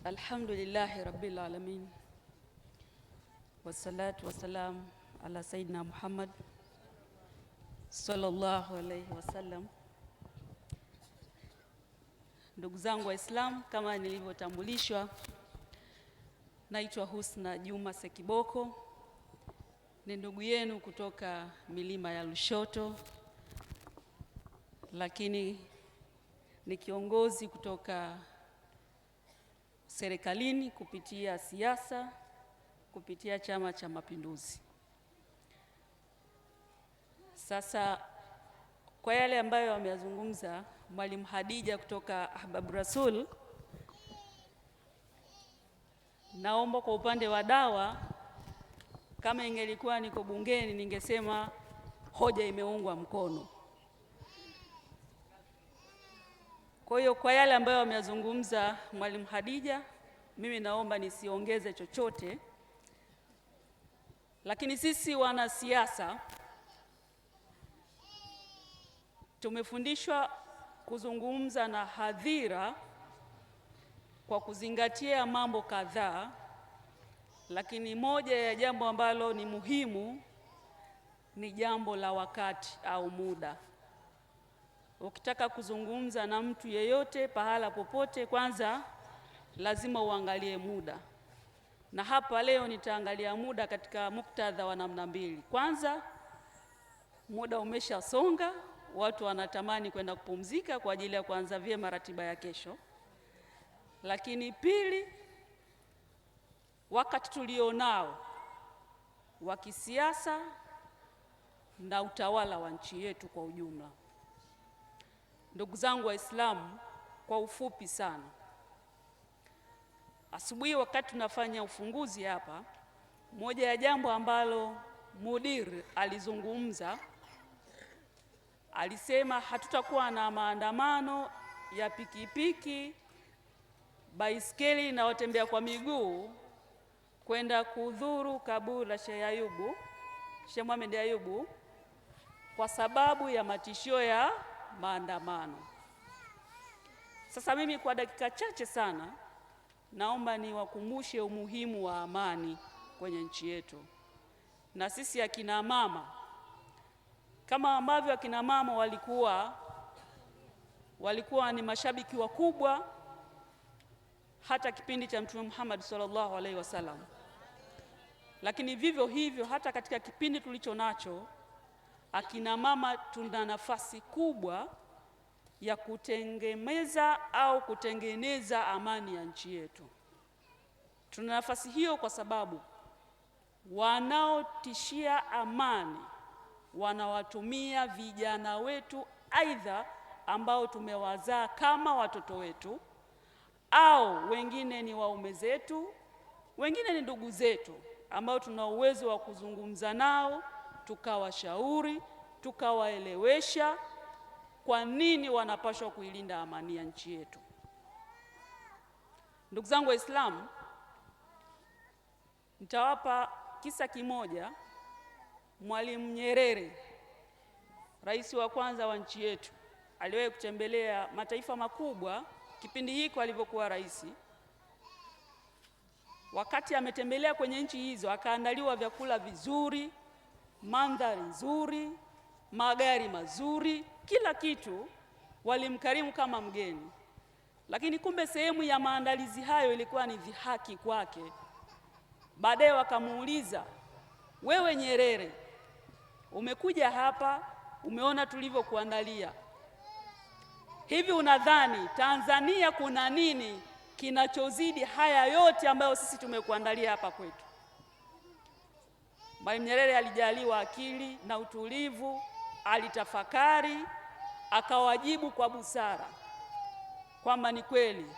Alhamdulillahi Rabbil Alamin. Wassalatu wassalam ala Sayyidina Muhammad sallallahu alayhi wasallam. Ndugu zangu Waislamu, kama nilivyotambulishwa, naitwa Husna Juma Sekiboko. Ni ndugu yenu kutoka milima ya Lushoto, lakini ni kiongozi kutoka serikalini kupitia siasa, kupitia Chama cha Mapinduzi. Sasa kwa yale ambayo ameyazungumza Mwalimu Hadija kutoka Ahbab Rasul, naomba kwa upande wa dawa, kama ingelikuwa niko bungeni ningesema hoja imeungwa mkono. Kwa hiyo kwa yale ambayo ameyazungumza Mwalimu Hadija, mimi naomba nisiongeze chochote. Lakini sisi wanasiasa tumefundishwa kuzungumza na hadhira kwa kuzingatia mambo kadhaa, lakini moja ya jambo ambalo ni muhimu ni jambo la wakati au muda. Ukitaka kuzungumza na mtu yeyote pahala popote, kwanza lazima uangalie muda. Na hapa leo nitaangalia muda katika muktadha wa namna mbili. Kwanza, muda umeshasonga, watu wanatamani kwenda kupumzika kwa ajili ya kuanza vyema ratiba ya kesho. Lakini pili, wakati tulionao wa kisiasa na utawala wa nchi yetu kwa ujumla. Ndugu zangu Waislamu, kwa ufupi sana, asubuhi wakati tunafanya ufunguzi hapa, moja ya jambo ambalo Mudir alizungumza, alisema hatutakuwa na maandamano ya pikipiki, baiskeli na watembea kwa miguu kwenda kudhuru kaburi la Sheikh Mohamed Ayubu kwa sababu ya matishio ya maandamano. Sasa mimi kwa dakika chache sana naomba niwakumbushe umuhimu wa amani kwenye nchi yetu. Na sisi akina mama, kama ambavyo akina mama walikuwa ni mashabiki wakubwa hata kipindi cha Mtume Muhammad sallallahu alaihi wasallam, lakini vivyo hivyo hata katika kipindi tulicho nacho, akina mama tuna nafasi kubwa ya kutengeneza amani ya nchi yetu. Tuna nafasi hiyo kwa sababu wanaotishia amani wanawatumia vijana wetu, aidha ambao tumewazaa kama watoto wetu, au wengine ni waume zetu, wengine ni ndugu zetu ambao tuna uwezo wa kuzungumza nao, tukawashauri, tukawaelewesha kwa nini wanapaswa kuilinda amani ya nchi yetu. Ndugu zangu Waislamu, nitawapa kisa kimoja. Mwalimu Nyerere, rais wa kwanza wa nchi yetu, aliwahi kutembelea mataifa makubwa kipindi hiko alivyokuwa rais. Wakati ametembelea kwenye nchi hizo, akaandaliwa vyakula vizuri, mandhari nzuri, magari mazuri, kila kitu, walimkarimu kama mgeni. Lakini kumbe sehemu ya maandalizi hayo ilikuwa ni dhihaki kwake. Baadaye wakamuuliza, wewe Nyerere, umekuja hapa, umeona tulivyokuandalia, hivi unadhani Tanzania kuna nini kinachozidi haya yote ambayo sisi tumekuandalia hapa kwetu? Mwalimu Nyerere alijaliwa akili na utulivu, alitafakari, akawajibu kwa busara kwamba ni kweli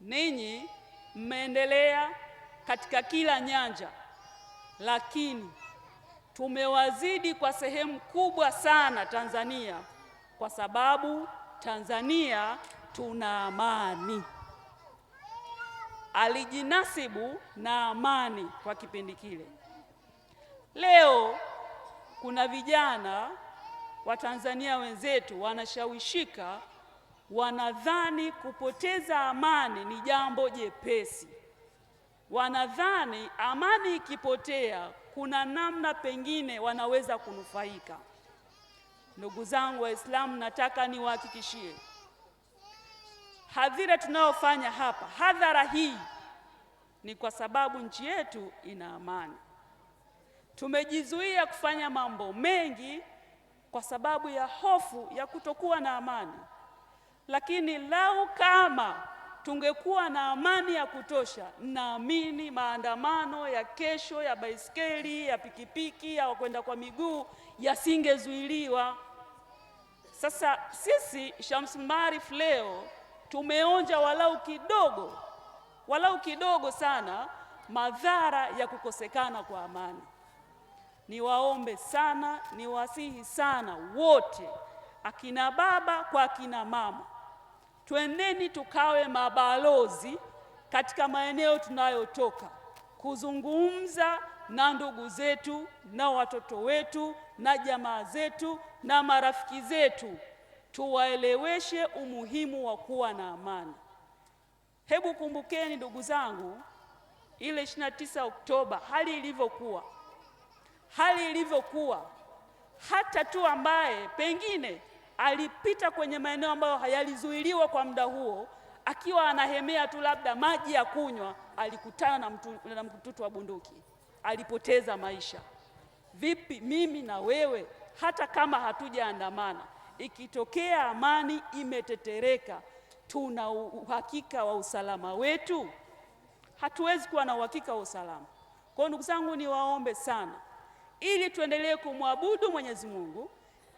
ninyi mmeendelea katika kila nyanja, lakini tumewazidi kwa sehemu kubwa sana Tanzania, kwa sababu Tanzania tuna amani. Alijinasibu na amani kwa kipindi kile. Leo kuna vijana wa Tanzania wenzetu wanashawishika wanadhani kupoteza amani ni jambo jepesi. Wanadhani amani ikipotea kuna namna pengine wanaweza kunufaika. Ndugu zangu Waislamu, nataka niwahakikishie hadhira tunayofanya hapa, hadhara hii ni kwa sababu nchi yetu ina amani. Tumejizuia kufanya mambo mengi kwa sababu ya hofu ya kutokuwa na amani. Lakini lau kama tungekuwa na amani ya kutosha, naamini maandamano ya kesho ya baiskeli, ya pikipiki, ya kwenda kwa miguu yasingezuiliwa. Sasa sisi Shamsul Maarif leo tumeonja walau kidogo sana madhara ya kukosekana kwa amani. Niwaombe sana, niwasihi sana wote, akina baba kwa akina mama, twendeni tukawe mabalozi katika maeneo tunayotoka, kuzungumza na ndugu zetu na watoto wetu na jamaa zetu na marafiki zetu, tuwaeleweshe umuhimu wa kuwa na amani. Hebu kumbukeni ndugu zangu, ile 29 Oktoba hali ilivyokuwa, hata tu ambaye pengine alipita kwenye maeneo ambayo hayalizuiliwa kwa muda huo, akiwa anahemea tu labda maji ya kunywa, alikutana na mtutu wa bunduki, alipoteza maisha. Vipi mimi na wewe, hata kama hatujaandamana, ikitokea amani imetetereka, tuna uhakika wa usalama wetu? Hatuwezi kuwa na uhakika wa usalama. Kwa ndugu zangu, niwaombe sana, ili tuendelee kumwabudu Mwenyezi Mungu,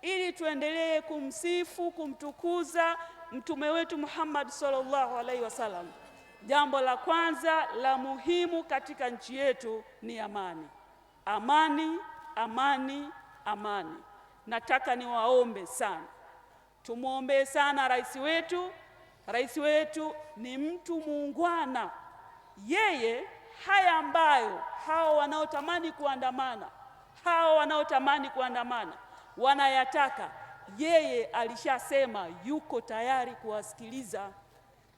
ili tuendelee kumsifu, kumtukuza mtume wetu Muhammad sallallahu alaihi wasallam, jambo la kwanza la muhimu katika nchi yetu ni amani. Amani, amani, amani. Nataka niwaombe sana, tumuombe sana rais wetu. Rais wetu ni mtu muungwana. Yeye haya ambayo hao wanaotamani kuandamana wanayataka, yeye alishasema yuko tayari kuwasikiliza.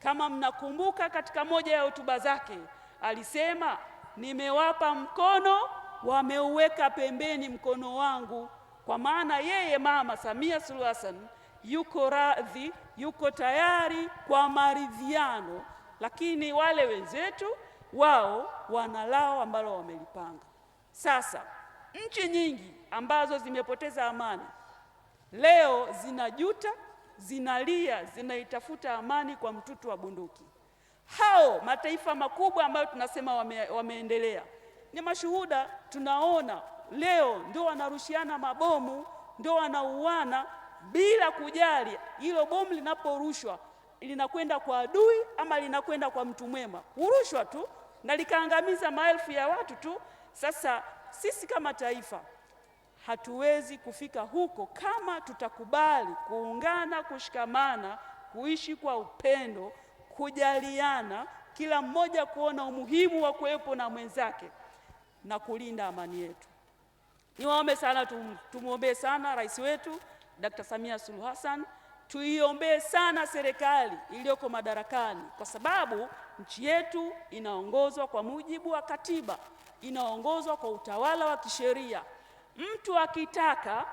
Kama mnakumbuka, katika moja ya hotuba zake alisema, nimewapa mkono, wameuweka pembeni mkono wangu. Kwa maana yeye Mama Samia Suluhu Hassan yuko radhi, yuko tayari kwa maridhiano, lakini wale wenzetu wao wanalao ambalo wamelipanga. Sasa nchi nyingi ambazo zimepoteza amani leo zinajuta, zinalia, zinaitafuta amani kwa mtutu wa bunduki. Hao mataifa makubwa ambayo tunasema wameendelea ni mashuhuda. Tunaona leo ndio wanarushiana mabomu, ndio wanauana bila kujali hilo bomu linaporushwa linakwenda kwa adui ama linakwenda kwa mtu mwema. Hurushwa tu na likaangamiza maelfu ya watu tu. Sasa sisi kama taifa hatuwezi kufika huko kama tutakubali kuungana, kushikamana, kuishi kwa upendo, kujaliana, kila mmoja kuona umuhimu wa kuwepo na mwenzake na kulinda amani yetu. Niwaombe sana, tumuombee sana rais wetu Dr. Samia Suluhu Hassan, tuiombee sana serikali iliyoko madarakani, kwa sababu nchi yetu inaongozwa kwa mujibu wa katiba, inaongozwa kwa utawala wa kisheria. Mtu akitaka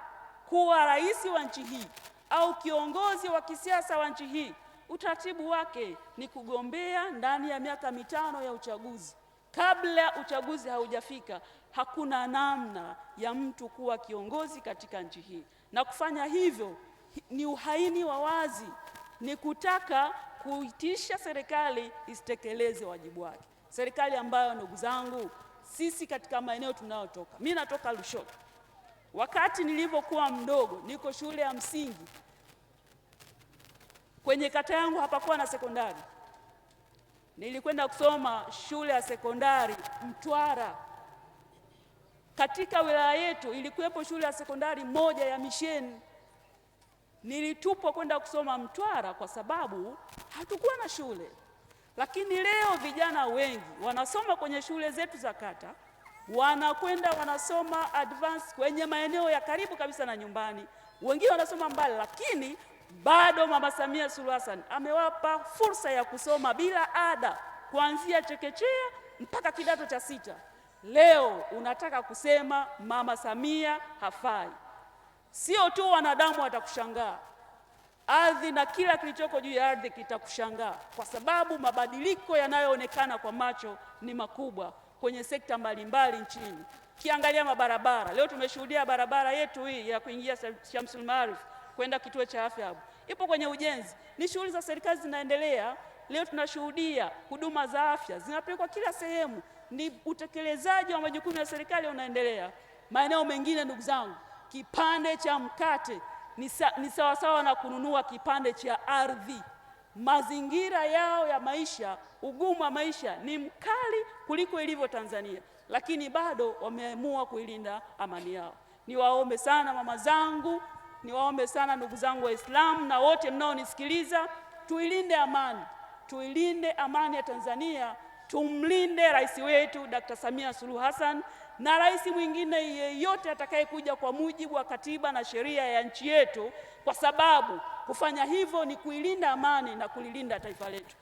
kuwa rais wa nchi hii au kiongozi wa kisiasa wa nchi hii, utaratibu wake ni kugombea ndani ya miaka 5 ya uchaguzi. Kabla uchaguzi haujafika, hakuna namna ya mtu kuwa kiongozi katika nchi hii, na kufanya hivyo ni uhaini wa wazi, ni kutaka kuitisha serikali isitekeleze wajibu wake. Serikali ambayo, ndugu zangu, sisi katika maeneo tunayotoka, mimi natoka Lushoto. Wakati nilivyokuwa mdogo, niko shule ya msingi, kwenye kata yangu hapakuwa na sekondari. Nilikwenda kusoma shule ya sekondari Mtwara. Katika wilaya yetu ilikuwepo shule ya sekondari moja ya misheni. Nilitupwa kwenda kusoma Mtwara kwa sababu hatukuwa na shule. Lakini leo vijana wengi wanasoma kwenye shule zetu za kata, wanakwenda wanasoma advance kwenye maeneo ya karibu kabisa na nyumbani. Wengine wanasoma mbali, lakini Bado Mama Samia Suluhu Hassan amewapa fursa ya kusoma bila ada kuanzia chekechea mpaka kidato cha 6. Leo unataka kusema Mama Samia hafai? Sio tu wanadamu watakushangaa, ardhi na kila kilichoko juu ya ardhi kitakushangaa, kwa sababu mabadiliko yanayoonekana kwa macho ni makubwa kwenye sekta mbalimbali nchini. Kiangalia mabarabara, leo tumeshuhudia barabara yetu hii ya kuingia Shamsul Maarif kwenda kituo cha afya hapo ipo kwenye ujenzi. Ni shughuli za serikali zinaendelea. Leo tunashuhudia huduma za afya zinapelekwa kila sehemu, ni utekelezaji wa majukumu ya serikali unaendelea. Maeneo mengine, ndugu zangu, kipande cha mkate ni sawasawa na kununua kipande cha ardhi. Mazingira yao ya maisha, ugumu wa maisha ni mkali kuliko ilivyo Tanzania, lakini bado wameamua kuilinda amani yao. Niwaombe sana mama zangu, niwaombe sana ndugu zangu Waislamu na wote mnaonisikiliza, tuilinde amani, tuilinde amani ya Tanzania, tumlinde rais wetu Dr. Samia Suluhu Hassan na rais mwingine yeyote atakayekuja kwa mujibu wa katiba na sheria ya nchi yetu, kwa sababu kufanya hivyo ni kuilinda amani na kulilinda taifa letu.